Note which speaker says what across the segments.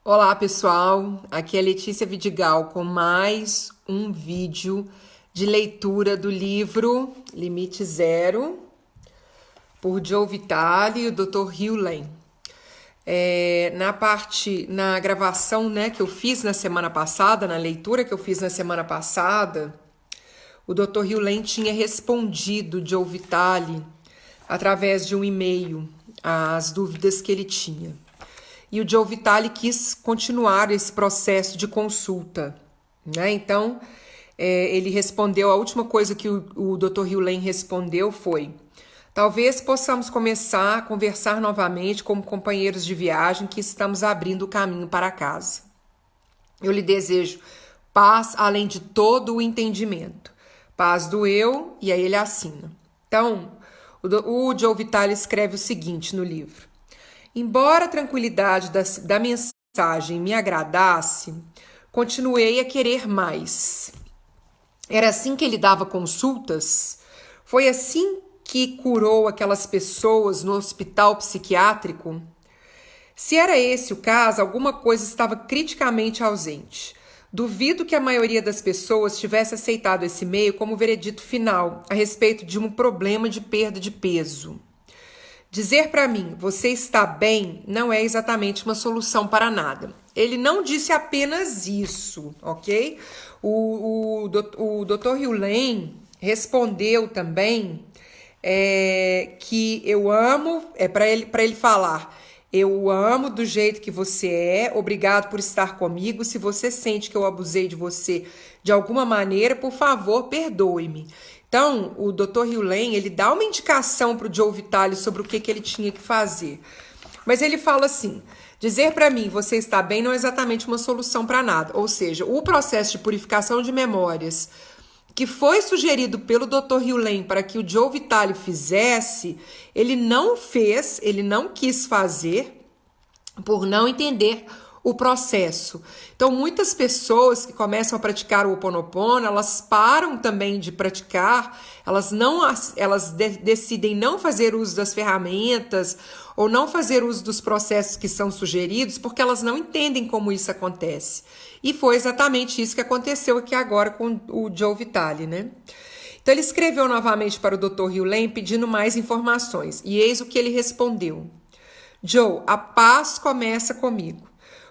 Speaker 1: Olá pessoal, aqui é Letícia Vidigal com mais um vídeo de leitura do livro Limite Zero, por Joe Vitale e o Dr. Hugh Lane. Na gravação, né, que eu fiz na semana passada, na leitura que eu fiz na semana passada, o Dr. Hugh Lane tinha respondido Joe Vitale através de um e-mail às dúvidas que ele tinha. E o Joe Vitale quis continuar esse processo de consulta, né? Então, ele respondeu, a última coisa que o Dr. Hugh Lane respondeu foi: talvez possamos começar a conversar novamente como companheiros de viagem que estamos abrindo o caminho para casa. Eu lhe desejo paz além de todo o entendimento. Paz do eu, e aí ele assina. Então, o Joe Vitale escreve o seguinte no livro: embora a tranquilidade da mensagem me agradasse, continuei a querer mais. Era assim que ele dava consultas? Foi assim que curou aquelas pessoas no hospital psiquiátrico? Se era esse o caso, alguma coisa estava criticamente ausente. Duvido que a maioria das pessoas tivesse aceitado esse e-mail como veredito final a respeito de um problema de perda de peso. Dizer para mim, você está bem, não é exatamente uma solução para nada. Ele não disse apenas isso, ok? O Dr. Hugh Lane respondeu também que eu amo, para ele falar, eu amo do jeito que você é, obrigado por estar comigo. Se você sente que eu abusei de você de alguma maneira, por favor, perdoe-me. Então, o Dr. Hugh Lane, ele dá uma indicação para o Joe Vitale sobre o que ele tinha que fazer. Mas ele fala assim: dizer para mim, você está bem, não é exatamente uma solução para nada. Ou seja, o processo de purificação de memórias que foi sugerido pelo Dr. Hugh Lane para que o Joe Vitale fizesse, ele não fez, ele não quis fazer por não entender o processo. Então, muitas pessoas que começam a praticar o Ho Oponopono, elas param também de praticar, elas decidem não fazer uso das ferramentas ou não fazer uso dos processos que são sugeridos porque elas não entendem como isso acontece. E foi exatamente isso que aconteceu aqui agora com o Joe Vitale, né? Então, ele escreveu novamente para o Dr. Hugh Lane pedindo mais informações. E eis o que ele respondeu: Joe, a paz começa comigo.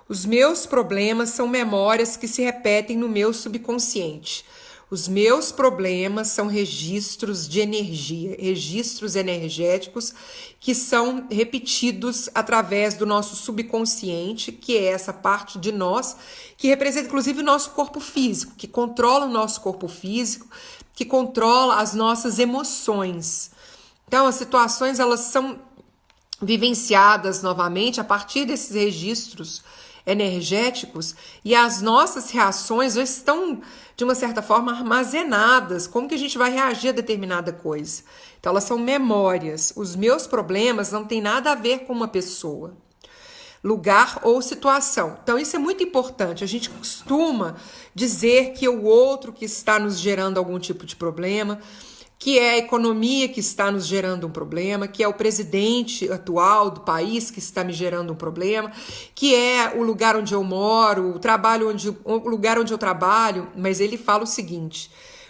Speaker 1: Os meus problemas são memórias que se repetem no meu subconsciente. Os meus problemas são registros de energia, registros energéticos que são repetidos através do nosso subconsciente, que é essa parte de nós que representa inclusive o nosso corpo físico, que controla o nosso corpo físico, que controla as nossas emoções. Então, as situações, elas são vivenciadas novamente a partir desses registros energéticos, e as nossas reações já estão, de uma certa forma, armazenadas. Como que a gente vai reagir a determinada coisa? Então, elas são memórias. Os meus problemas não têm nada a ver com uma pessoa, lugar ou situação. Então, isso é muito importante. A gente costuma dizer que é o outro que está nos gerando algum tipo de problema, que é a economia que está nos gerando um problema, que é o presidente atual do país que está me gerando um problema, que é o lugar onde eu moro, o lugar onde eu trabalho. Mas ele fala o seguinte: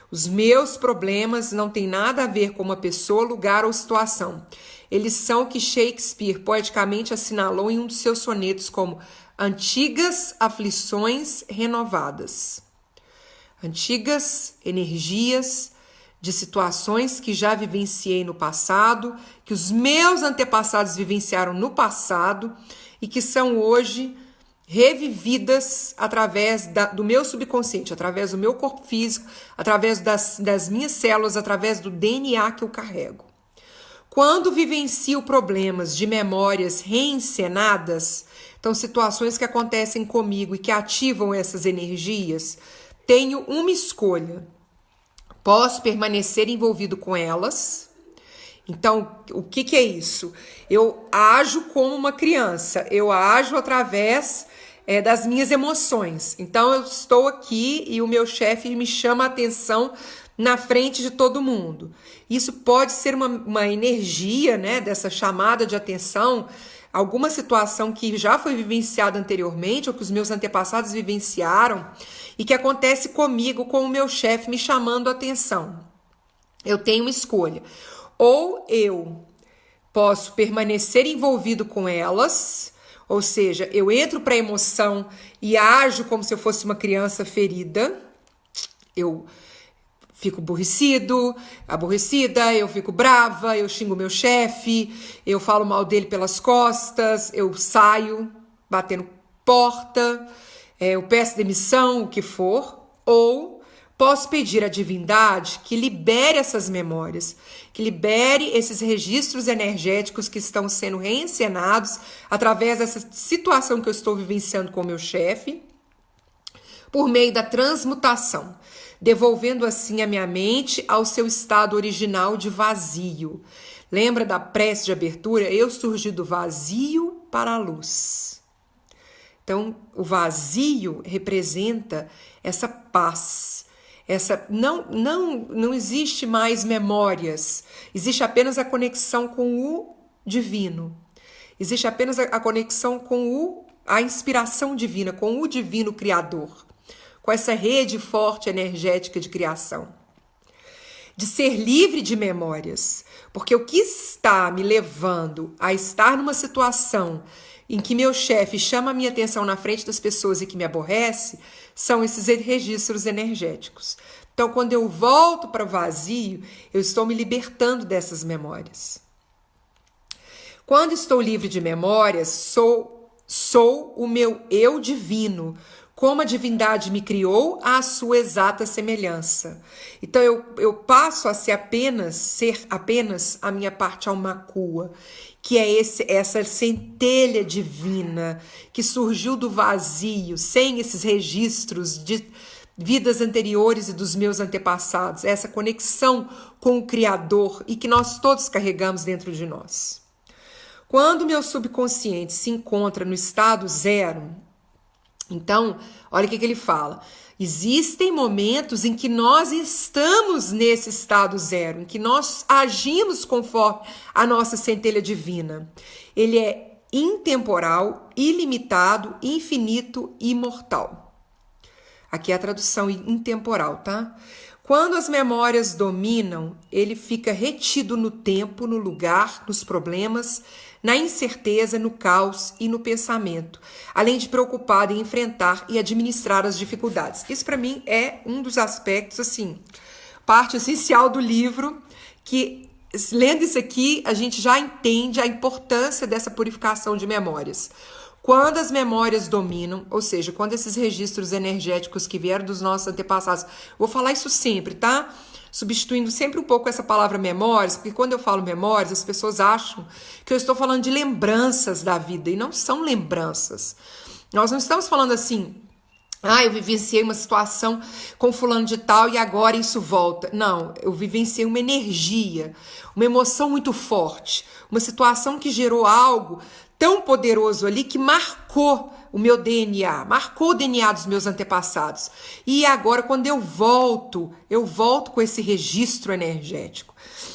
Speaker 1: os meus problemas não têm nada a ver com uma pessoa, lugar ou situação. Eles são o que Shakespeare poeticamente assinalou em um dos seus sonetos como antigas aflições renovadas. Antigas energias de situações que já vivenciei no passado, que os meus antepassados vivenciaram no passado e que são hoje revividas através do meu subconsciente, através do meu corpo físico, através das minhas células, através do DNA que eu carrego. Quando vivencio problemas de memórias reencenadas, então situações que acontecem comigo e que ativam essas energias, tenho uma escolha. Posso permanecer envolvido com elas. Então, o que é isso? Eu ajo como uma criança, eu ajo através das minhas emoções. Então, eu estou aqui e o meu chefe me chama a atenção na frente de todo mundo. Isso pode ser uma energia, né, dessa chamada de atenção alguma situação que já foi vivenciada anteriormente ou que os meus antepassados vivenciaram e que acontece comigo, com o meu chefe me chamando a atenção. Eu tenho uma escolha. Ou eu posso permanecer envolvido com elas, ou seja, eu entro para a emoção e ajo como se eu fosse uma criança ferida. Eu fico aborrecida, eu fico brava, eu xingo meu chefe, eu falo mal dele pelas costas, eu saio batendo porta, eu peço demissão, o que for, ou posso pedir à divindade que libere essas memórias, que libere esses registros energéticos que estão sendo reencenados através dessa situação que eu estou vivenciando com o meu chefe, por meio da transmutação, devolvendo assim a minha mente ao seu estado original de vazio. Lembra da prece de abertura? Eu surgi do vazio para a luz. Então, o vazio representa essa paz. Não existe mais memórias. Existe apenas a conexão com o divino. Existe apenas a conexão com a inspiração divina, com o divino criador, com essa rede forte energética de criação. De ser livre de memórias. Porque o que está me levando a estar numa situação em que meu chefe chama a minha atenção na frente das pessoas e que me aborrece, são esses registros energéticos. Então, quando eu volto para o vazio, eu estou me libertando dessas memórias. Quando estou livre de memórias, sou o meu eu divino, como a divindade me criou à sua exata semelhança. Então eu passo a ser apenas a minha parte almacua, que é essa centelha divina que surgiu do vazio, sem esses registros de vidas anteriores e dos meus antepassados, essa conexão com o Criador e que nós todos carregamos dentro de nós. Quando o meu subconsciente se encontra no estado zero, então, olha o que ele fala. Existem momentos em que nós estamos nesse estado zero, em que nós agimos conforme a nossa centelha divina. Ele é intemporal, ilimitado, infinito e imortal. Aqui é a tradução intemporal, tá? Quando as memórias dominam, ele fica retido no tempo, no lugar, nos problemas, na incerteza, no caos e no pensamento, além de preocupado em enfrentar e administrar as dificuldades. Isso para mim é um dos aspectos, assim, parte essencial do livro, que lendo isso aqui a gente já entende a importância dessa purificação de memórias. Quando as memórias dominam, ou seja, quando esses registros energéticos que vieram dos nossos antepassados, vou falar isso sempre, tá? Substituindo sempre um pouco essa palavra memórias, porque quando eu falo memórias, as pessoas acham que eu estou falando de lembranças da vida, e não são lembranças. Nós não estamos falando assim, eu vivenciei uma situação com fulano de tal e agora isso volta. Não, eu vivenciei uma energia, uma emoção muito forte, uma situação que gerou algo tão poderoso ali que marcou o meu DNA, marcou o DNA dos meus antepassados. E agora, quando eu volto com esse registro energético.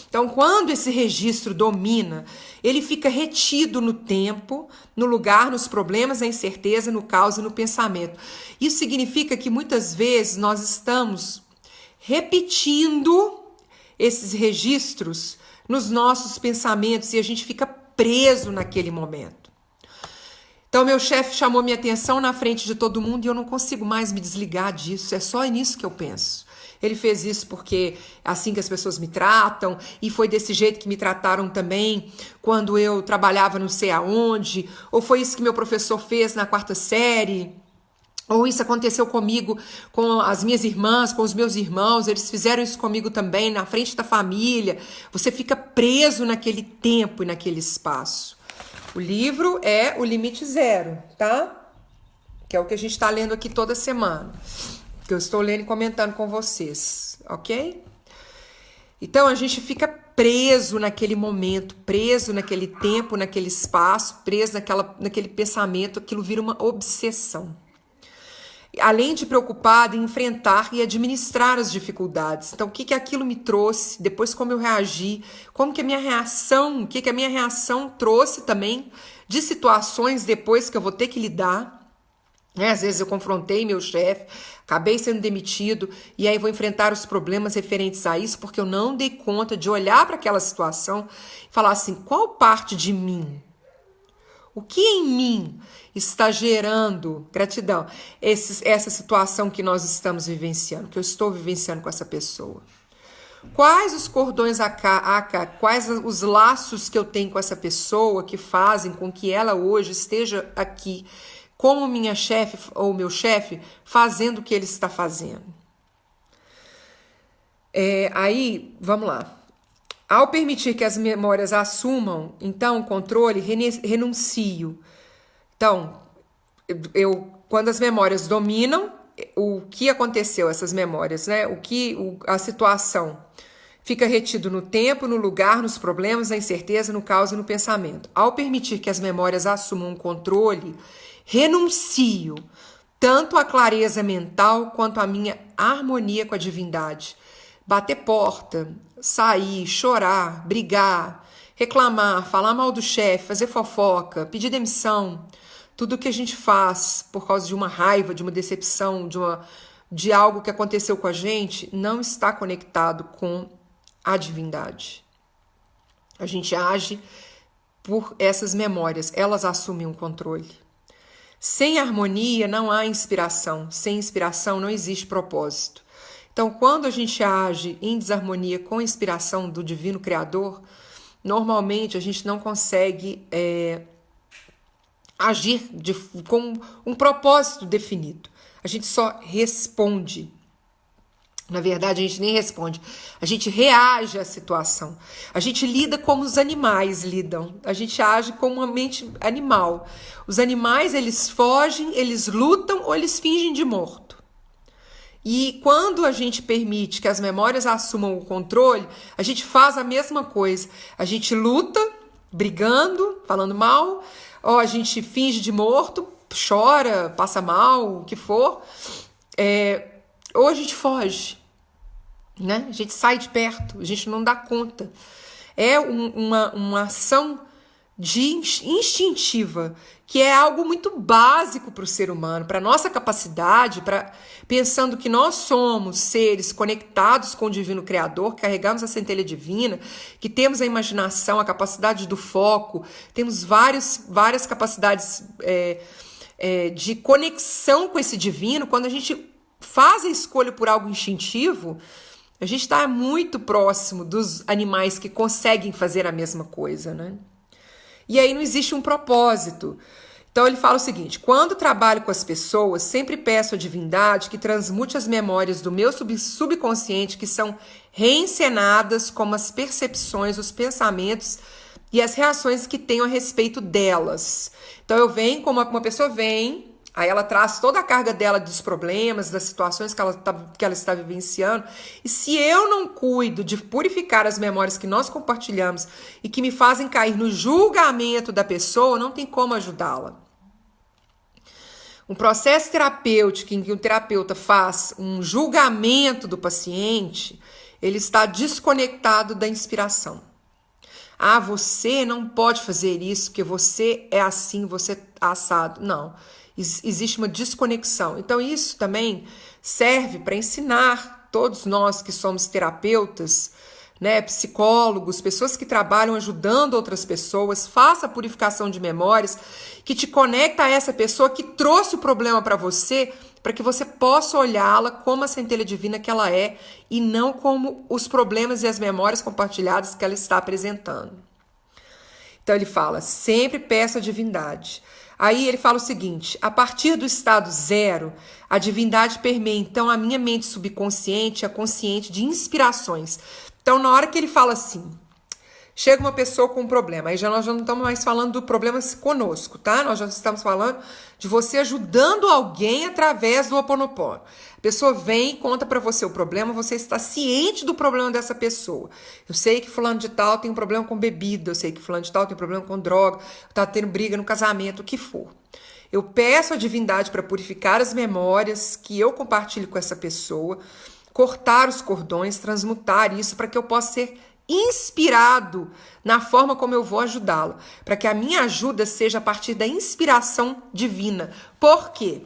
Speaker 1: Então, quando esse registro domina, ele fica retido no tempo, no lugar, nos problemas, na incerteza, no caos e no pensamento. Isso significa que muitas vezes nós estamos repetindo esses registros nos nossos pensamentos e a gente fica preso naquele momento. Então, meu chefe chamou minha atenção na frente de todo mundo e eu não consigo mais me desligar disso. É só nisso que eu penso. Ele fez isso porque é assim que as pessoas me tratam e foi desse jeito que me trataram também quando eu trabalhava não sei aonde, ou foi isso que meu professor fez na 4ª série, ou isso aconteceu comigo com as minhas irmãs, com os meus irmãos, eles fizeram isso comigo também na frente da família. Você fica preso naquele tempo e naquele espaço. O livro é O Limite Zero, tá? Que é o que a gente está lendo aqui toda semana. Que eu estou lendo e comentando com vocês, ok? Então, a gente fica preso naquele momento, preso naquele tempo, naquele espaço, preso naquele pensamento, aquilo vira uma obsessão. Além de preocupado em enfrentar e administrar as dificuldades. Então, o que aquilo me trouxe, depois como eu reagi, como que a minha reação, o que a minha reação trouxe também de situações depois que eu vou ter que lidar. Né? Às vezes eu confrontei meu chefe, acabei sendo demitido, e aí vou enfrentar os problemas referentes a isso, porque eu não dei conta de olhar para aquela situação e falar assim, qual parte de mim? O que em mim está gerando, gratidão, essa situação que nós estamos vivenciando, que eu estou vivenciando com essa pessoa? Quais os cordões quais os laços que eu tenho com essa pessoa que fazem com que ela hoje esteja aqui como minha chefe ou meu chefe fazendo o que ele está fazendo? Aí, vamos lá. Ao permitir que as memórias assumam, então, o controle, renuncio. Então, quando as memórias dominam, o que aconteceu, essas memórias, né? A situação fica retido no tempo, no lugar, nos problemas, na incerteza, no caos e no pensamento. Ao permitir que as memórias assumam o controle, renuncio tanto à clareza mental quanto à minha harmonia com a divindade. Bater porta, sair, chorar, brigar, reclamar, falar mal do chefe, fazer fofoca, pedir demissão, tudo que a gente faz por causa de uma raiva, de uma decepção, de algo que aconteceu com a gente, não está conectado com a divindade. A gente age por essas memórias, elas assumem um controle. Sem harmonia não há inspiração, sem inspiração não existe propósito. Então, quando a gente age em desarmonia com a inspiração do Divino Criador, normalmente a gente não consegue agir com um propósito definido. A gente só responde. Na verdade, a gente nem responde. A gente reage à situação. A gente lida como os animais lidam. A gente age como uma mente animal. Os animais, eles fogem, eles lutam ou eles fingem de morto. E quando a gente permite que as memórias assumam o controle, a gente faz a mesma coisa. A gente luta, brigando, falando mal, ou a gente finge de morto, chora, passa mal, o que for, ou a gente foge, né? A gente sai de perto, a gente não dá conta. É uma ação instintiva, que é algo muito básico para o ser humano, para a nossa capacidade, pensando que nós somos seres conectados com o Divino Criador, carregamos a centelha divina, que temos a imaginação, a capacidade do foco, temos várias capacidades de conexão com esse divino. Quando a gente faz a escolha por algo instintivo, a gente está muito próximo dos animais que conseguem fazer a mesma coisa, né? E aí não existe um propósito. Então ele fala o seguinte: quando trabalho com as pessoas, sempre peço à divindade que transmute as memórias do meu subconsciente, que são reencenadas como as percepções, os pensamentos e as reações que tenho a respeito delas. Então eu venho, como uma pessoa vem, aí ela traz toda a carga dela dos problemas, das situações que ela está vivenciando. E se eu não cuido de purificar as memórias que nós compartilhamos e que me fazem cair no julgamento da pessoa, não tem como ajudá-la. Um processo terapêutico em que o terapeuta faz um julgamento do paciente, ele está desconectado da inspiração. Ah, você não pode fazer isso porque você é assim, você é assado. Não. Existe uma desconexão. Então isso também serve para ensinar todos nós que somos terapeutas, né, psicólogos, pessoas que trabalham ajudando outras pessoas, faça a purificação de memórias que te conecta a essa pessoa que trouxe o problema para você, para que você possa olhá-la como a centelha divina que ela é e não como os problemas e as memórias compartilhadas que ela está apresentando. Então ele fala, sempre peça a divindade. Aí ele fala o seguinte: a partir do estado zero, a divindade permeia então a minha mente subconsciente, a consciente de inspirações. Então, na hora que ele fala assim, chega uma pessoa com um problema, aí nós já não estamos mais falando do problema conosco, tá? Nós já estamos falando de você ajudando alguém através do Ho Oponopono. A pessoa vem e conta para você o problema, você está ciente do problema dessa pessoa. Eu sei que fulano de tal tem um problema com bebida, eu sei que fulano de tal tem um problema com droga, está tendo briga no casamento, o que for. Eu peço à divindade para purificar as memórias que eu compartilho com essa pessoa, cortar os cordões, transmutar isso para que eu possa ser inspirado na forma como eu vou ajudá-lo, para que a minha ajuda seja a partir da inspiração divina. Por quê?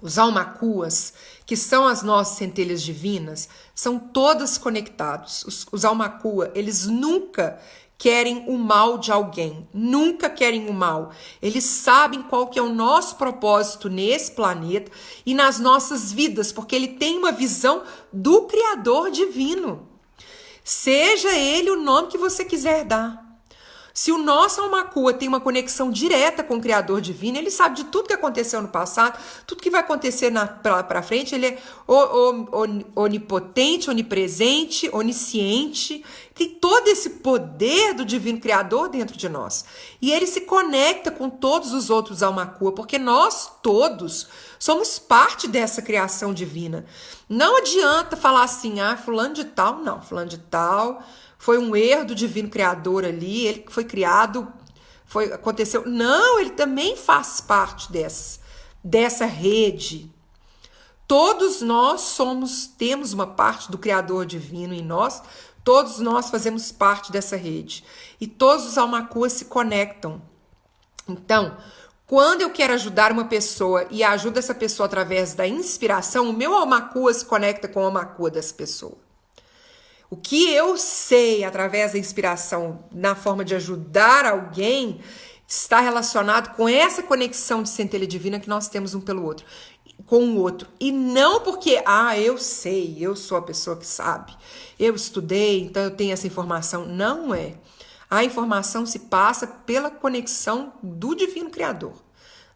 Speaker 1: Os almacuas, que são as nossas centelhas divinas, são todas conectados. Os almacua, eles nunca querem o mal de alguém, nunca querem o mal. Eles sabem qual que é o nosso propósito nesse planeta e nas nossas vidas, porque ele tem uma visão do Criador divino. Seja ele o nome que você quiser dar. Se o nosso almacua tem uma conexão direta com o Criador divino, ele sabe de tudo que aconteceu no passado, tudo que vai acontecer para frente, ele é onipotente, onipresente, onisciente, tem todo esse poder do divino Criador dentro de nós. E ele se conecta com todos os outros almacua, porque nós todos somos parte dessa criação divina. Não adianta falar assim, fulano de tal, não, fulano de tal foi um erro do divino Criador ali, ele foi criado, aconteceu. Não, ele também faz parte dessa rede. Todos nós temos uma parte do Criador divino em nós, todos nós fazemos parte dessa rede. E todos os almacuas se conectam. Então, quando eu quero ajudar uma pessoa e ajudo essa pessoa através da inspiração, o meu almacua se conecta com o almacua dessa pessoa. O que eu sei através da inspiração na forma de ajudar alguém está relacionado com essa conexão de centelha divina que nós temos um pelo outro, com o outro. E não porque, eu sei, eu sou a pessoa que sabe, eu estudei, então eu tenho essa informação. Não é. A informação se passa pela conexão do divino Criador,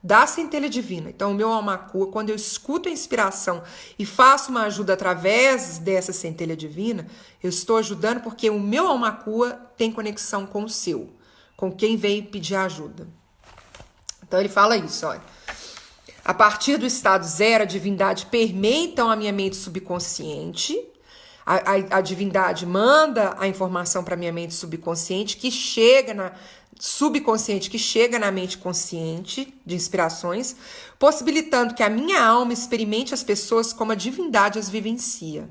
Speaker 1: da centelha divina. Então, o meu almacua, quando eu escuto a inspiração e faço uma ajuda através dessa centelha divina, eu estou ajudando porque o meu almacua tem conexão com o seu, com quem veio pedir ajuda. Então, ele fala isso, olha. A partir do estado zero, a divindade permeia, então, a minha mente subconsciente. A divindade manda a informação para a minha mente subconsciente, que chega na mente consciente de inspirações, possibilitando que a minha alma experimente as pessoas como a divindade as vivencia.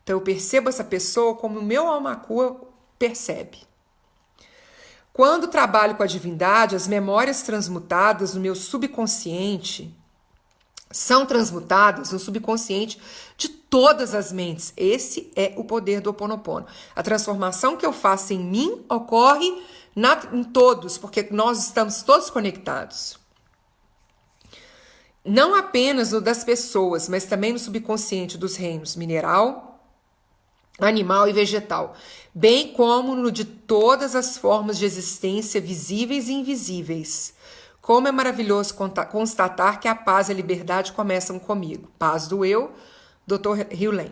Speaker 1: Então eu percebo essa pessoa como o meu almacua percebe. Quando trabalho com a divindade, as memórias transmutadas no meu subconsciente são transmutadas no subconsciente de todas as mentes. Esse é o poder do Ho Oponopono. A transformação que eu faço em mim ocorre em todos, porque nós estamos todos conectados. Não apenas no das pessoas, mas também no subconsciente dos reinos mineral, animal e vegetal, bem como no de todas as formas de existência visíveis e invisíveis. Como é maravilhoso constatar que a paz e a liberdade começam comigo. Paz do eu, Dr. Hugh.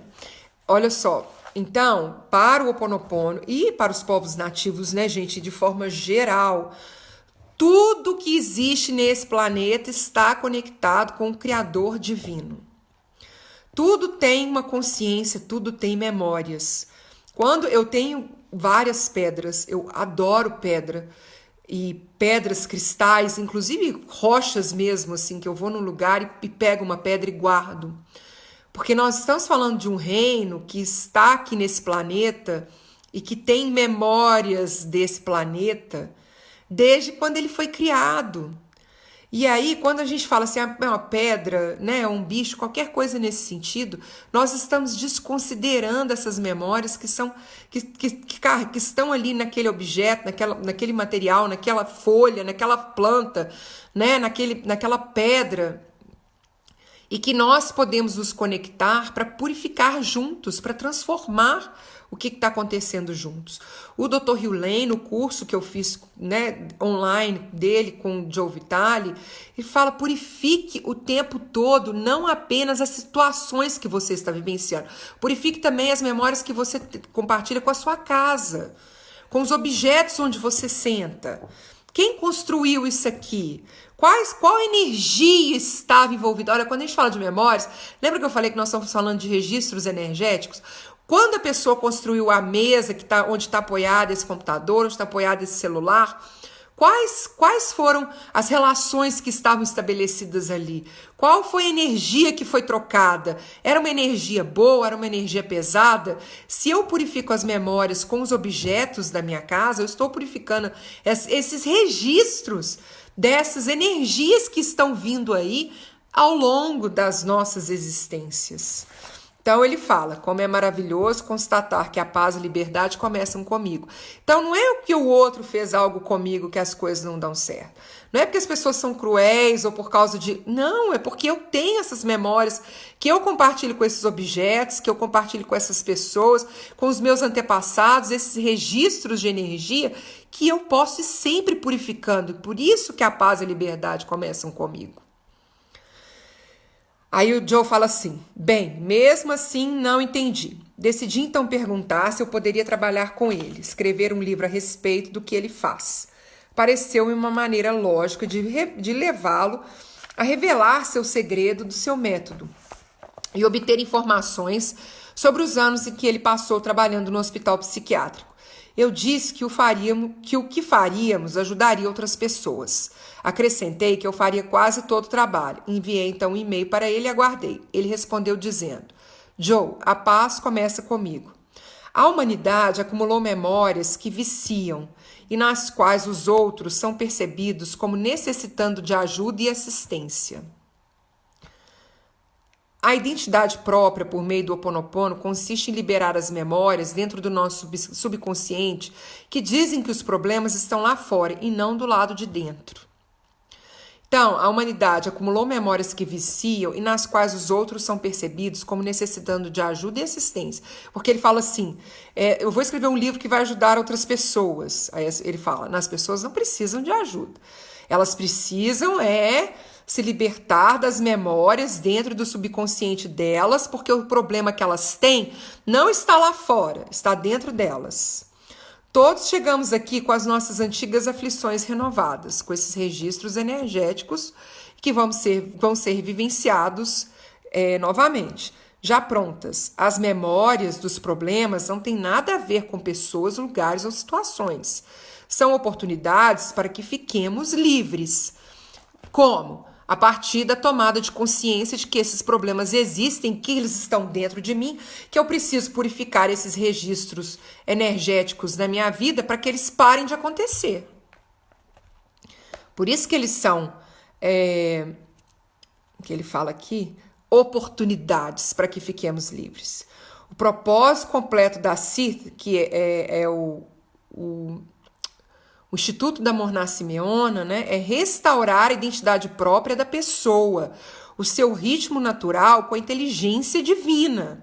Speaker 1: Olha só, então, para o Ho Oponopono e para os povos nativos, né, gente, de forma geral, tudo que existe nesse planeta está conectado com o Criador divino. Tudo tem uma consciência, tudo tem memórias. Quando eu tenho várias pedras, eu adoro pedra, e pedras, cristais, inclusive rochas mesmo, assim, que eu vou num lugar e pego uma pedra e guardo. Porque nós estamos falando de um reino que está aqui nesse planeta e que tem memórias desse planeta desde quando ele foi criado. E aí, quando a gente fala assim, é uma pedra, né, um bicho, qualquer coisa nesse sentido, nós estamos desconsiderando essas memórias que estão ali naquele objeto, naquele material, naquela folha, naquela planta, né, naquela pedra. E que nós podemos nos conectar para purificar juntos, para transformar o que está acontecendo juntos. O Dr. Hugh, no curso que eu fiz, né, online dele com o Joe Vitale, ele fala: purifique o tempo todo, não apenas as situações que você está vivenciando. Purifique também as memórias que você compartilha com a sua casa, com os objetos onde você senta. Quem construiu isso aqui? Qual energia estava envolvida? Olha, quando a gente fala de memórias, lembra que eu falei que nós estamos falando de registros energéticos? Quando a pessoa construiu a mesa onde está apoiado esse computador, onde está apoiado esse celular, Quais foram as relações que estavam estabelecidas ali? Qual foi a energia que foi trocada? Era uma energia boa? Era uma energia pesada? Se eu purifico as memórias com os objetos da minha casa, eu estou purificando esses registros dessas energias que estão vindo aí ao longo das nossas existências. Então ele fala, como é maravilhoso constatar que a paz e a liberdade começam comigo. Então não é que o outro fez algo comigo que as coisas não dão certo. Não é porque as pessoas são cruéis ou por causa de... Não, é porque eu tenho essas memórias que eu compartilho com esses objetos, que eu compartilho com essas pessoas, com os meus antepassados, esses registros de energia que eu posso ir sempre purificando. Por isso que a paz e a liberdade começam comigo. Aí o Joe fala assim, bem, mesmo assim não entendi. Decidi então perguntar se eu poderia trabalhar com ele, escrever um livro a respeito do que ele faz. Pareceu-me uma maneira lógica de levá-lo a revelar seu segredo do seu método e obter informações sobre os anos em que ele passou trabalhando no hospital psiquiátrico. Eu disse que o que faríamos ajudaria outras pessoas. Acrescentei que eu faria quase todo o trabalho. Enviei então um e-mail para ele e aguardei. Ele respondeu dizendo, Joe, a paz começa comigo. A humanidade acumulou memórias que viciam e nas quais os outros são percebidos como necessitando de ajuda e assistência. A identidade própria por meio do Ho Oponopono consiste em liberar as memórias dentro do nosso subconsciente que dizem que os problemas estão lá fora e não do lado de dentro. Então, a humanidade acumulou memórias que viciam e nas quais os outros são percebidos como necessitando de ajuda e assistência. Porque ele fala assim, eu vou escrever um livro que vai ajudar outras pessoas. Aí ele fala, as pessoas não precisam de ajuda. Elas precisam se libertar das memórias dentro do subconsciente delas, porque o problema que elas têm não está lá fora, está dentro delas. Todos chegamos aqui com as nossas antigas aflições renovadas, com esses registros energéticos que vão ser vivenciados novamente. Já prontas, as memórias dos problemas não têm nada a ver com pessoas, lugares ou situações. São oportunidades para que fiquemos livres. Como? A partir da tomada de consciência de que esses problemas existem, que eles estão dentro de mim, que eu preciso purificar esses registros energéticos da minha vida para que eles parem de acontecer. Por isso que eles são, que ele fala aqui, oportunidades para que fiquemos livres. O propósito completo da CIT, que é o Instituto da Morná Simeona, né, é restaurar a identidade própria da pessoa, o seu ritmo natural com a inteligência divina.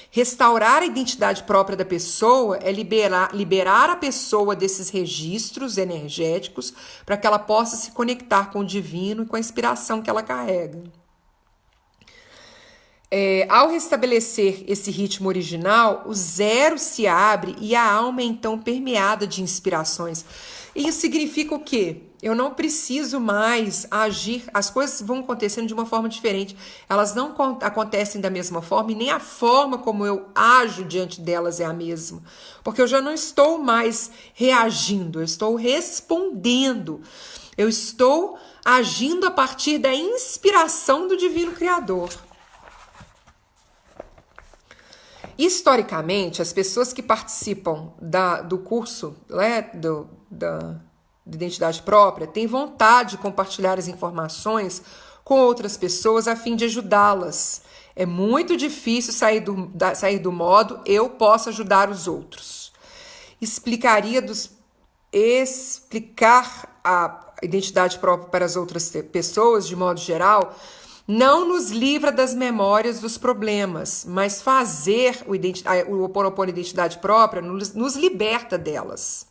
Speaker 1: Restaurar a identidade própria da pessoa é liberar a pessoa desses registros energéticos para que ela possa se conectar com o divino e com a inspiração que ela carrega. Ao restabelecer esse ritmo original, o zero se abre e a alma é então permeada de inspirações. Isso significa o quê? Eu não preciso mais agir, as coisas vão acontecendo de uma forma diferente. Elas não acontecem da mesma forma e nem a forma como eu ajo diante delas é a mesma. Porque eu já não estou mais reagindo, eu estou respondendo. Eu estou agindo a partir da inspiração do Divino Criador. Historicamente, as pessoas que participam do curso da identidade própria têm vontade de compartilhar as informações com outras pessoas a fim de ajudá-las. É muito difícil sair do modo eu posso ajudar os outros. Explicar a identidade própria para as outras pessoas, de modo geral, não nos livra das memórias dos problemas, mas fazer o Ho Oponopono identidade própria nos liberta delas.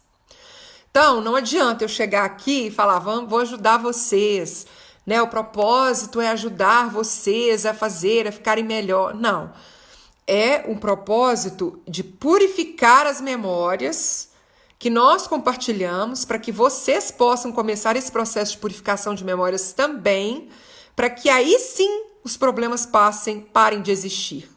Speaker 1: Então, não adianta eu chegar aqui e falar, vou ajudar vocês, né? O propósito é ajudar vocês a ficarem melhor. Não. É um propósito de purificar as memórias que nós compartilhamos para que vocês possam começar esse processo de purificação de memórias também, para que aí sim os problemas parem de existir.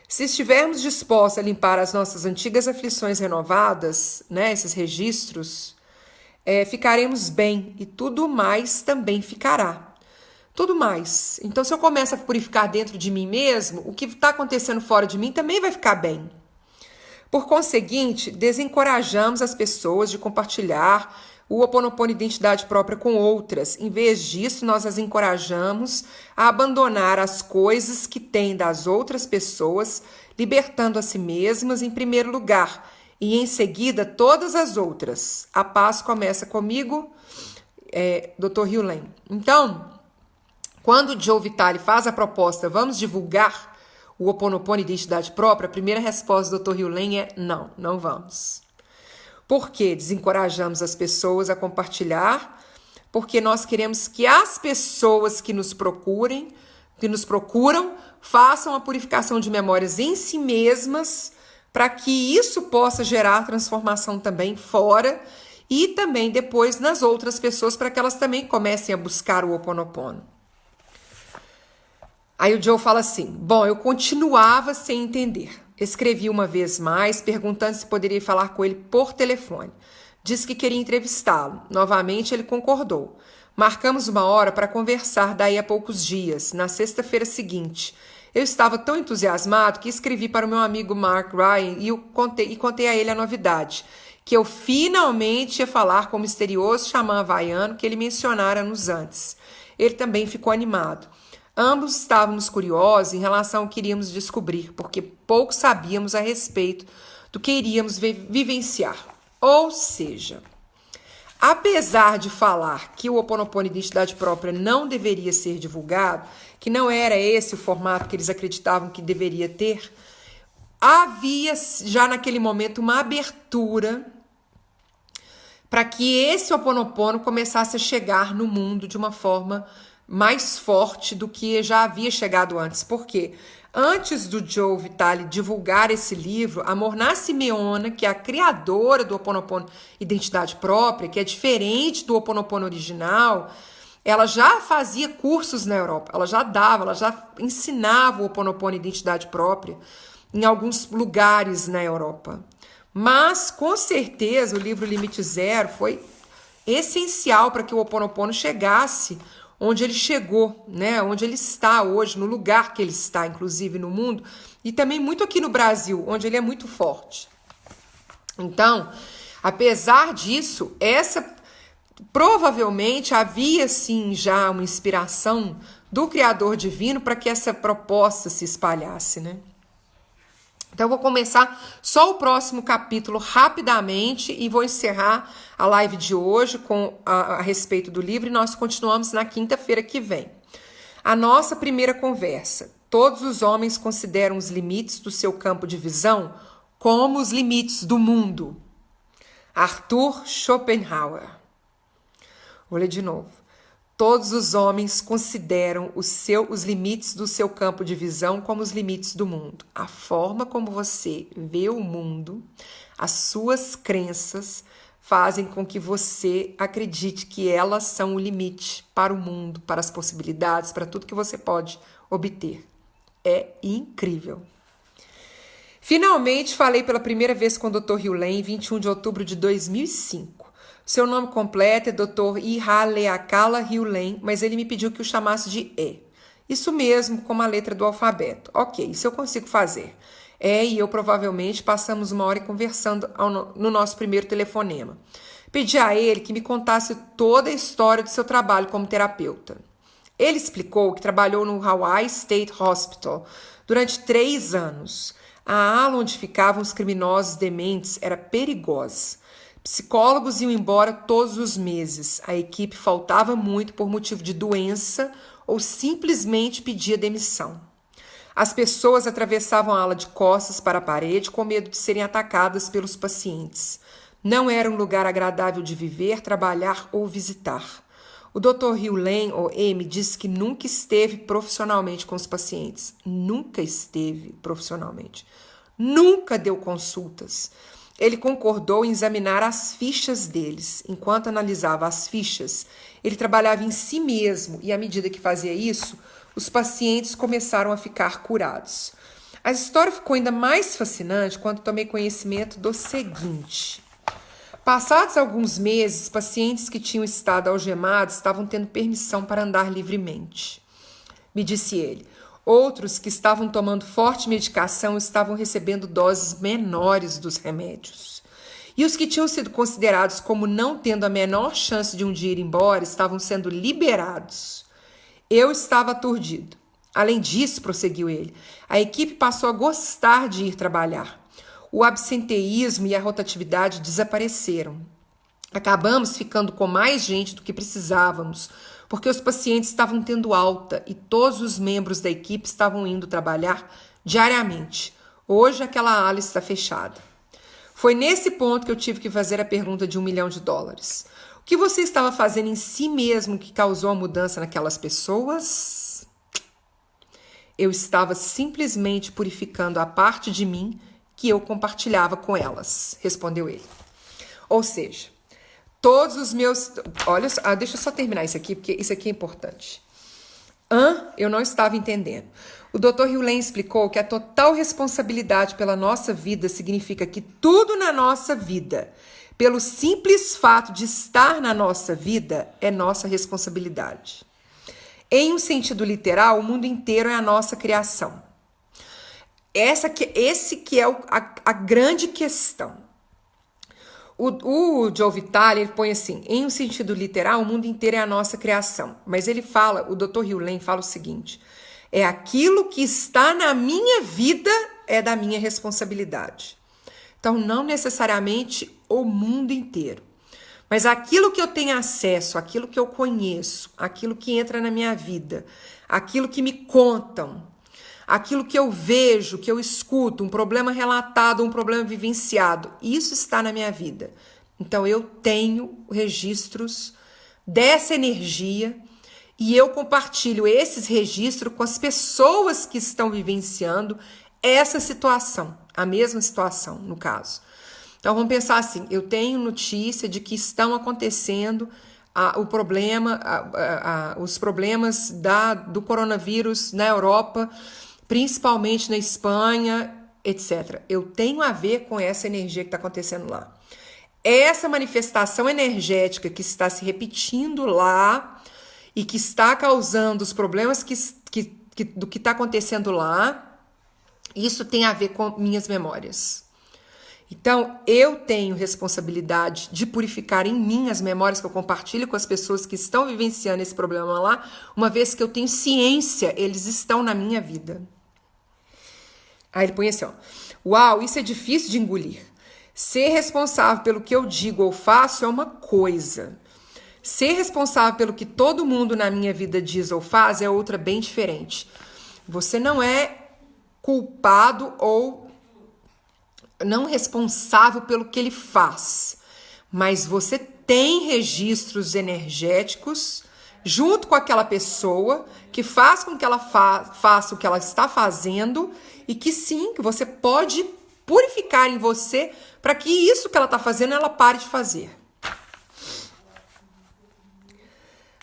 Speaker 1: Se estivermos dispostos a limpar as nossas antigas aflições renovadas, né, esses registros, ficaremos bem e tudo mais também ficará. Tudo mais. Então, se eu começo a purificar dentro de mim mesmo, o que está acontecendo fora de mim também vai ficar bem. Por conseguinte, desencorajamos as pessoas de compartilhar o Ho'oponopono identidade própria com outras. Em vez disso, nós as encorajamos a abandonar as coisas que têm das outras pessoas, libertando a si mesmas em primeiro lugar e em seguida todas as outras. A paz começa comigo, Dr. Hugh Lane. Então, quando o Joe Vitale faz a proposta, vamos divulgar o Ho'oponopono identidade própria, a primeira resposta do Dr. Hugh Lane é não, não vamos. Por quê? Desencorajamos as pessoas a compartilhar, porque nós queremos que as pessoas que nos procuram, façam a purificação de memórias em si mesmas, para que isso possa gerar transformação também fora e também depois nas outras pessoas, para que elas também comecem a buscar o Ho'oponopono. Aí o Joe fala assim, bom, eu continuava sem entender. Escrevi uma vez mais, perguntando se poderia falar com ele por telefone. Disse que queria entrevistá-lo. Novamente ele concordou. Marcamos uma hora para conversar daí a poucos dias, na sexta-feira seguinte. Eu estava tão entusiasmado que escrevi para o meu amigo Mark Ryan e contei a ele a novidade, que eu finalmente ia falar com o misterioso xamã havaiano que ele mencionara anos antes. Ele também ficou animado. Ambos estávamos curiosos em relação ao que iríamos descobrir, porque pouco sabíamos a respeito do que iríamos vivenciar. Ou seja, apesar de falar que o Ho'oponopono identidade própria não deveria ser divulgado, que não era esse o formato que eles acreditavam que deveria ter, havia já naquele momento uma abertura para que esse Ho'oponopono começasse a chegar no mundo de uma forma mais forte do que já havia chegado antes. Por quê? Antes do Joe Vitale divulgar esse livro, a Morná Simeona, que é a criadora do Ho'oponopono Identidade Própria, que é diferente do Ho'oponopono original, ela já fazia cursos na Europa, ela já ensinava o Ho'oponopono Identidade Própria em alguns lugares na Europa. Mas, com certeza, o livro Limite Zero foi essencial para que o Ho'oponopono chegasse onde ele chegou, né? Onde ele está hoje, no lugar que ele está, inclusive no mundo, e também muito aqui no Brasil, onde ele é muito forte. Então, apesar disso, provavelmente havia sim já uma inspiração do Criador Divino para que essa proposta se espalhasse, né? Então, eu vou começar só o próximo capítulo rapidamente e vou encerrar a live de hoje a respeito do livro e nós continuamos na quinta-feira que vem. A nossa primeira conversa. Todos os homens consideram os limites do seu campo de visão como os limites do mundo. Arthur Schopenhauer. Vou ler de novo. Todos os homens consideram os limites do seu campo de visão como os limites do mundo. A forma como você vê o mundo, as suas crenças, fazem com que você acredite que elas são o limite para o mundo, para as possibilidades, para tudo que você pode obter. É incrível. Finalmente, falei pela primeira vez com o Dr. Hugh Lane, 21 de outubro de 2005. Seu nome completo é Dr. Ihaleakala Hugh Lane, mas ele me pediu que o chamasse de E. Isso mesmo, como a letra do alfabeto. Ok, isso eu consigo fazer. E eu provavelmente passamos uma hora conversando no nosso primeiro telefonema. Pedi a ele que me contasse toda a história do seu trabalho como terapeuta. Ele explicou que trabalhou no Hawaii State Hospital durante 3 anos. A ala onde ficavam os criminosos dementes era perigosa. Psicólogos iam embora todos os meses. A equipe faltava muito por motivo de doença ou simplesmente pedia demissão. As pessoas atravessavam a ala de costas para a parede com medo de serem atacadas pelos pacientes. Não era um lugar agradável de viver, trabalhar ou visitar. O Dr. Hugh Lane, ou M, disse que nunca esteve profissionalmente com os pacientes. Nunca esteve profissionalmente. Nunca deu consultas. Ele concordou em examinar as fichas deles. Enquanto analisava as fichas, ele trabalhava em si mesmo e, à medida que fazia isso, os pacientes começaram a ficar curados. A história ficou ainda mais fascinante quando tomei conhecimento do seguinte. Passados alguns meses, pacientes que tinham estado algemados estavam tendo permissão para andar livremente. Me disse ele. Outros que estavam tomando forte medicação estavam recebendo doses menores dos remédios. E os que tinham sido considerados como não tendo a menor chance de um dia ir embora estavam sendo liberados. Eu estava aturdido. Além disso, prosseguiu ele, a equipe passou a gostar de ir trabalhar. O absenteísmo e a rotatividade desapareceram. Acabamos ficando com mais gente do que precisávamos, porque os pacientes estavam tendo alta e todos os membros da equipe estavam indo trabalhar diariamente. Hoje aquela ala está fechada. Foi nesse ponto que eu tive que fazer a pergunta de $1 milhão. O que você estava fazendo em si mesmo que causou a mudança naquelas pessoas? Eu estava simplesmente purificando a parte de mim que eu compartilhava com elas, respondeu ele. Ou seja, todos os meus... Olha, deixa eu só terminar isso aqui, porque isso aqui é importante. Eu não estava entendendo. O Dr. Hugh Lane explicou que a total responsabilidade pela nossa vida significa que tudo na nossa vida, pelo simples fato de estar na nossa vida, é nossa responsabilidade. Em um sentido literal, o mundo inteiro é a nossa criação. Esse que é a grande questão. O Joe Vitale, ele põe assim, em um sentido literal, o mundo inteiro é a nossa criação. Mas ele fala, o Dr. Hugh Lane fala o seguinte, é aquilo que está na minha vida é da minha responsabilidade. Então, não necessariamente o mundo inteiro. Mas aquilo que eu tenho acesso, aquilo que eu conheço, aquilo que entra na minha vida, aquilo que me contam, aquilo que eu vejo, que eu escuto, um problema relatado, um problema vivenciado, isso está na minha vida. Então, eu tenho registros dessa energia e eu compartilho esses registros com as pessoas que estão vivenciando essa situação, a mesma situação, no caso. Então, vamos pensar assim, eu tenho notícia de que estão acontecendo os problemas do coronavírus na Europa, principalmente na Espanha, etc. Eu tenho a ver com essa energia que está acontecendo lá. Essa manifestação energética que está se repetindo lá e que está causando os problemas do que está acontecendo lá, isso tem a ver com minhas memórias. Então, eu tenho responsabilidade de purificar em mim as memórias que eu compartilho com as pessoas que estão vivenciando esse problema lá, uma vez que eu tenho ciência, eles estão na minha vida. Aí ele põe assim, ó, uau, isso é difícil de engolir. Ser responsável pelo que eu digo ou faço é uma coisa. Ser responsável pelo que todo mundo na minha vida diz ou faz é outra bem diferente. Você não é culpado ou não responsável pelo que ele faz, mas você tem registros energéticos junto com aquela pessoa que faz com que ela faça o que ela está fazendo e que sim, que você pode purificar em você para que isso que ela está fazendo ela pare de fazer.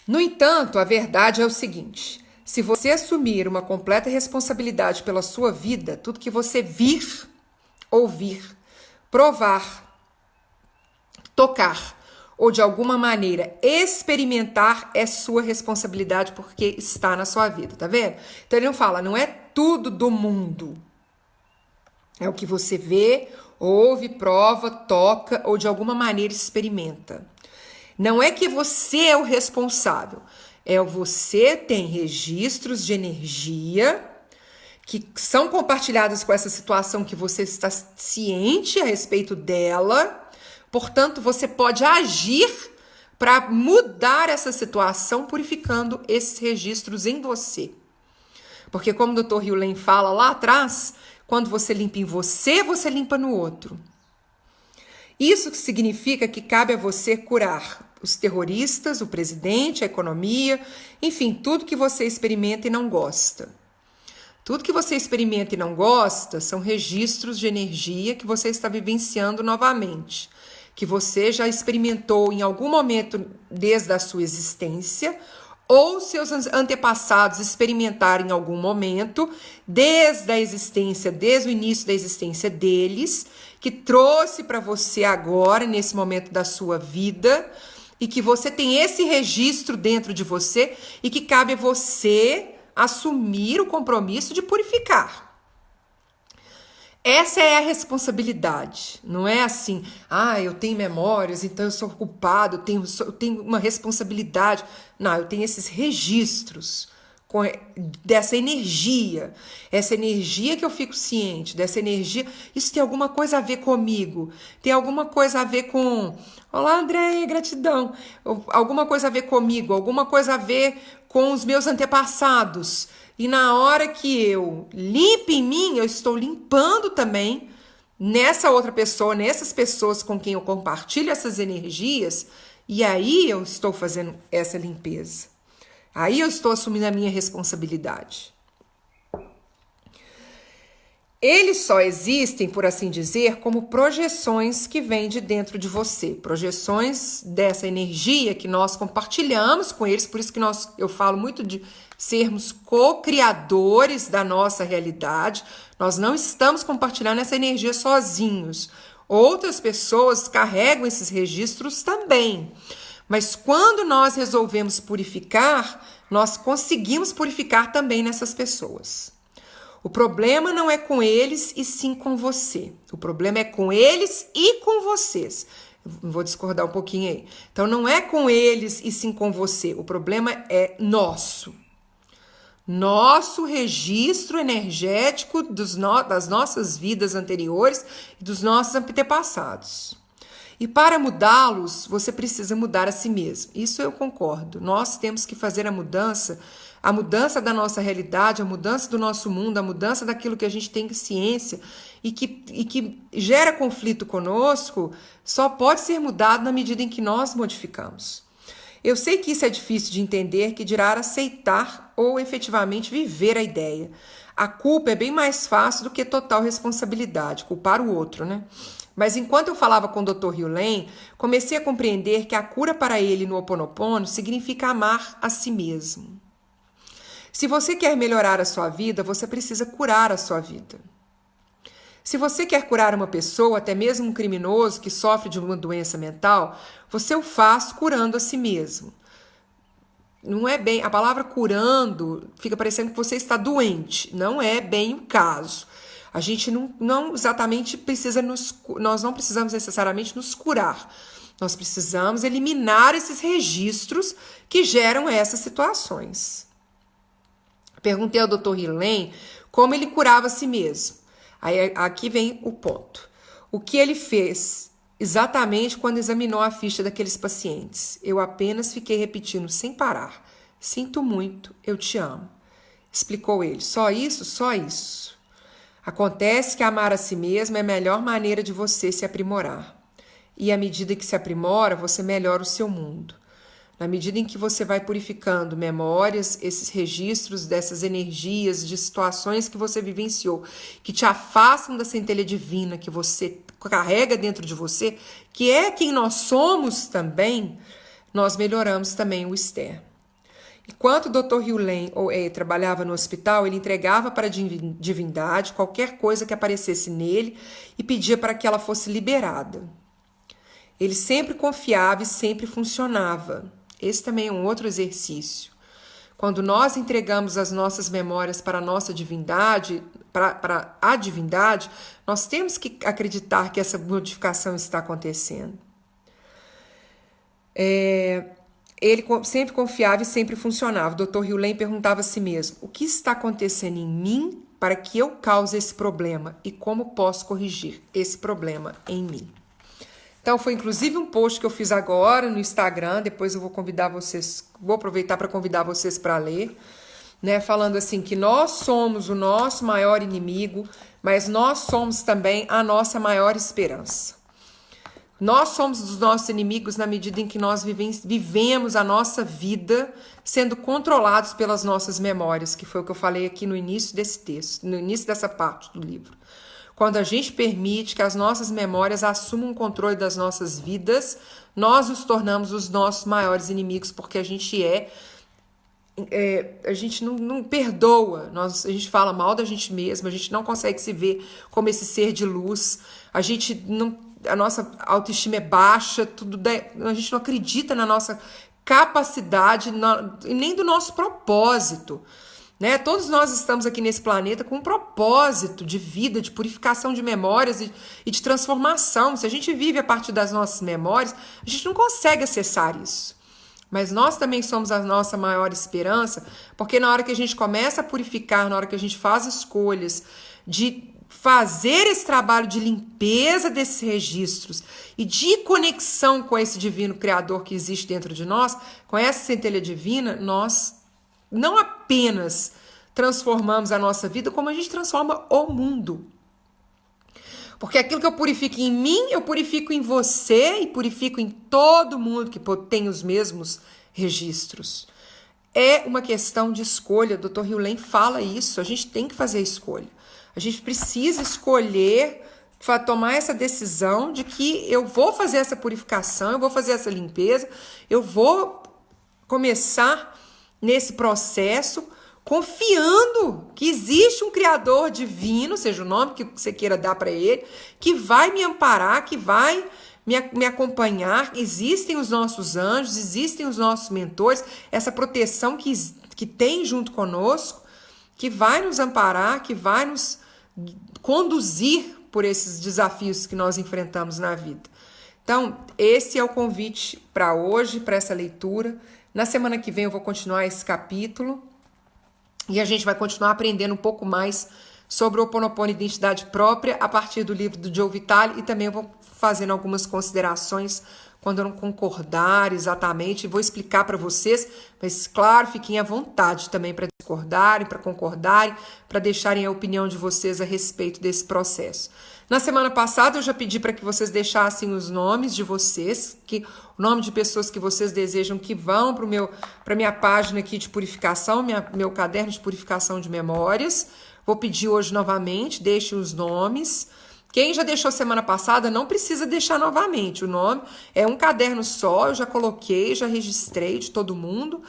Speaker 1: No entanto, a verdade é o seguinte, se você assumir uma completa responsabilidade pela sua vida, tudo que você vir, ouvir, provar, tocar ou de alguma maneira experimentar é sua responsabilidade porque está na sua vida, tá vendo? Então ele não fala, não é tudo do mundo. É o que você vê, ouve, prova, toca ou de alguma maneira experimenta. Não é que você é o responsável, você tem registros de energia que são compartilhadas com essa situação que você está ciente a respeito dela, portanto, você pode agir para mudar essa situação purificando esses registros em você. Porque como o Dr. Hugh Lane fala lá atrás, quando você limpa em você, você limpa no outro. Isso significa que cabe a você curar os terroristas, o presidente, a economia, enfim, tudo que você experimenta e não gosta. Tudo que você experimenta e não gosta são registros de energia que você está vivenciando novamente, que você já experimentou em algum momento desde a sua existência ou seus antepassados experimentaram em algum momento, desde o início da existência deles, que trouxe para você agora, nesse momento da sua vida, e que você tem esse registro dentro de você e que cabe a você assumir o compromisso de purificar. Essa é a responsabilidade, não é assim, eu tenho memórias, então eu sou culpado, eu tenho uma responsabilidade. Não, eu tenho esses registros dessa energia, essa energia que eu fico ciente, dessa energia, isso tem alguma coisa a ver comigo, tem alguma coisa a ver com, olá Andréia, gratidão, alguma coisa a ver comigo, alguma coisa a ver com os meus antepassados. E na hora que eu limpo em mim, eu estou limpando também nessa outra pessoa, nessas pessoas com quem eu compartilho essas energias, e aí eu estou fazendo essa limpeza. Aí eu estou assumindo a minha responsabilidade. Eles só existem, por assim dizer, como projeções que vêm de dentro de você. Projeções dessa energia que nós compartilhamos com eles. Por isso que eu falo muito de sermos co-criadores da nossa realidade. Nós não estamos compartilhando essa energia sozinhos. Outras pessoas carregam esses registros também. Mas quando nós resolvemos purificar, nós conseguimos purificar também nessas pessoas. O problema não é com eles e sim com você. O problema é com eles e com vocês. Vou discordar um pouquinho aí. Então, não é com eles e sim com você. O problema é nosso. Nosso registro energético das nossas vidas anteriores e dos nossos antepassados. E para mudá-los, você precisa mudar a si mesmo. Isso eu concordo. Nós temos que fazer a mudança da nossa realidade, a mudança do nosso mundo, a mudança daquilo que a gente tem ciência e que gera conflito conosco, só pode ser mudado na medida em que nós modificamos. Eu sei que isso é difícil de entender, que dirá aceitar ou efetivamente viver a ideia. A culpa é bem mais fácil do que total responsabilidade, culpar o outro, né? Mas enquanto eu falava com o Dr. Hugh Lane, comecei a compreender que a cura para ele no Ho Oponopono significa amar a si mesmo. Se você quer melhorar a sua vida, você precisa curar a sua vida. Se você quer curar uma pessoa, até mesmo um criminoso que sofre de uma doença mental, você o faz curando a si mesmo. Não é bem, a palavra curando fica parecendo que você está doente. Não é bem o caso. A gente não exatamente precisa nós não precisamos necessariamente nos curar. Nós precisamos eliminar esses registros que geram essas situações. Perguntei ao Dr. Hugh Lane como ele curava a si mesmo. Aí aqui vem o ponto. O que ele fez exatamente quando examinou a ficha daqueles pacientes? Eu apenas fiquei repetindo sem parar. Sinto muito, eu te amo. Explicou ele. Só isso, só isso. Acontece que amar a si mesmo é a melhor maneira de você se aprimorar. E à medida que se aprimora, você melhora o seu mundo. Na medida em que você vai purificando memórias, esses registros dessas energias, de situações que você vivenciou, que te afastam da centelha divina que você carrega dentro de você, que é quem nós somos também, nós melhoramos também o externo. Enquanto o Dr. Hugh Lane trabalhava no hospital, ele entregava para a divindade qualquer coisa que aparecesse nele e pedia para que ela fosse liberada. Ele sempre confiava e sempre funcionava. Esse também é um outro exercício. Quando nós entregamos as nossas memórias para a nossa divindade, para a divindade, nós temos que acreditar que essa modificação está acontecendo. Ele sempre confiava e sempre funcionava. O Dr. Hugh Lane perguntava a si mesmo: o que está acontecendo em mim para que eu cause esse problema e como posso corrigir esse problema em mim? Então, foi inclusive um post que eu fiz agora no Instagram, depois eu vou aproveitar para convidar vocês para ler, né? Falando assim que nós somos o nosso maior inimigo, mas nós somos também a nossa maior esperança. Nós somos os nossos inimigos na medida em que nós vivemos a nossa vida sendo controlados pelas nossas memórias, que foi o que eu falei aqui no início desse texto, no início dessa parte do livro. Quando a gente permite que as nossas memórias assumam o controle das nossas vidas, nós nos tornamos os nossos maiores inimigos, porque a gente é a gente não perdoa, a gente fala mal da gente mesma, a gente não consegue se ver como esse ser de luz, a nossa autoestima é baixa, a gente não acredita na nossa capacidade e nem do nosso propósito. Né? Todos nós estamos aqui nesse planeta com um propósito de vida, de purificação de memórias e de transformação. Se a gente vive a partir das nossas memórias, a gente não consegue acessar isso. Mas nós também somos a nossa maior esperança, porque na hora que a gente começa a purificar, na hora que a gente faz escolhas de fazer esse trabalho de limpeza desses registros e de conexão com esse divino criador que existe dentro de nós, com essa centelha divina, nós não apenas transformamos a nossa vida, como a gente transforma o mundo. Porque aquilo que eu purifico em mim, eu purifico em você e purifico em todo mundo que tem os mesmos registros. É uma questão de escolha. O Dr. Hugh fala isso. A gente tem que fazer a escolha. A gente precisa escolher, tomar essa decisão de que eu vou fazer essa purificação, eu vou fazer essa limpeza, eu vou começar nesse processo confiando que existe um Criador divino, seja o nome que você queira dar para ele, que vai me amparar, que vai me acompanhar. Existem os nossos anjos, existem os nossos mentores, essa proteção que tem junto conosco, que vai nos amparar, que vai nos conduzir por esses desafios que nós enfrentamos na vida. Então, esse é o convite para hoje, para essa leitura. Na semana que vem eu vou continuar esse capítulo e a gente vai continuar aprendendo um pouco mais sobre o Ho Oponopono Identidade Própria a partir do livro do Joe Vitale, e também eu vou fazendo algumas considerações quando eu não concordar exatamente, vou explicar para vocês, mas claro, fiquem à vontade também para discordarem, para concordarem, para deixarem a opinião de vocês a respeito desse processo. Na semana passada eu já pedi para que vocês deixassem os nomes de vocês, o nome de pessoas que vocês desejam que vão para minha página aqui de purificação, meu caderno de purificação de memórias. Vou pedir hoje novamente, deixem os nomes. Quem já deixou semana passada não precisa deixar novamente. O nome é um caderno só, eu já coloquei, já registrei de todo mundo.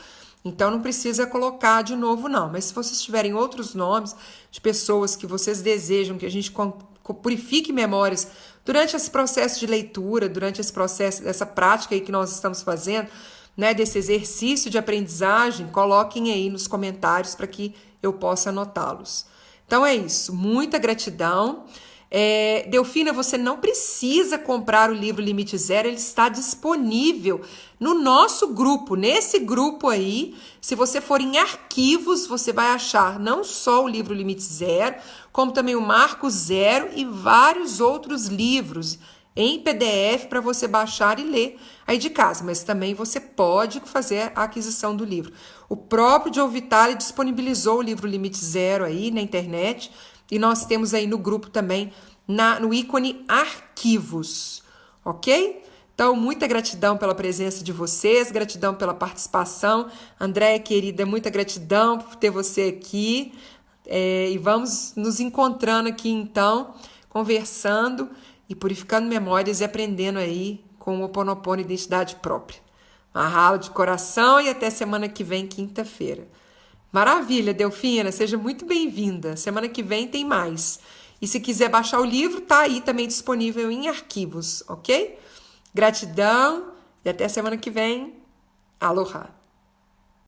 Speaker 1: Então não precisa colocar de novo não. Mas se vocês tiverem outros nomes de pessoas que vocês desejam que a gente purifique memórias durante esse processo de leitura, durante esse processo, essa prática aí que nós estamos fazendo, né, desse exercício de aprendizagem, coloquem aí nos comentários para que eu possa anotá-los. Então é isso, muita gratidão. Delfina, você não precisa comprar o livro Limite Zero, ele está disponível no nosso grupo. Nesse grupo aí, se você for em arquivos, você vai achar não só o livro Limite Zero, como também o Marco Zero e vários outros livros em PDF para você baixar e ler aí de casa, mas também você pode fazer a aquisição do livro. O próprio Joe Vitale disponibilizou o livro Limite Zero aí na internet, e nós temos aí no grupo também, no ícone arquivos, ok? Então, muita gratidão pela presença de vocês, gratidão pela participação. Andréia, querida, muita gratidão por ter você aqui. E vamos nos encontrando aqui, então, conversando e purificando memórias e aprendendo aí com o Ho Oponopono Identidade Própria. Mahalo de coração e até semana que vem, quinta-feira. Maravilha, Delfina, seja muito bem-vinda. Semana que vem tem mais. E se quiser baixar o livro, tá aí também disponível em arquivos, ok? Gratidão e até semana que vem. Aloha!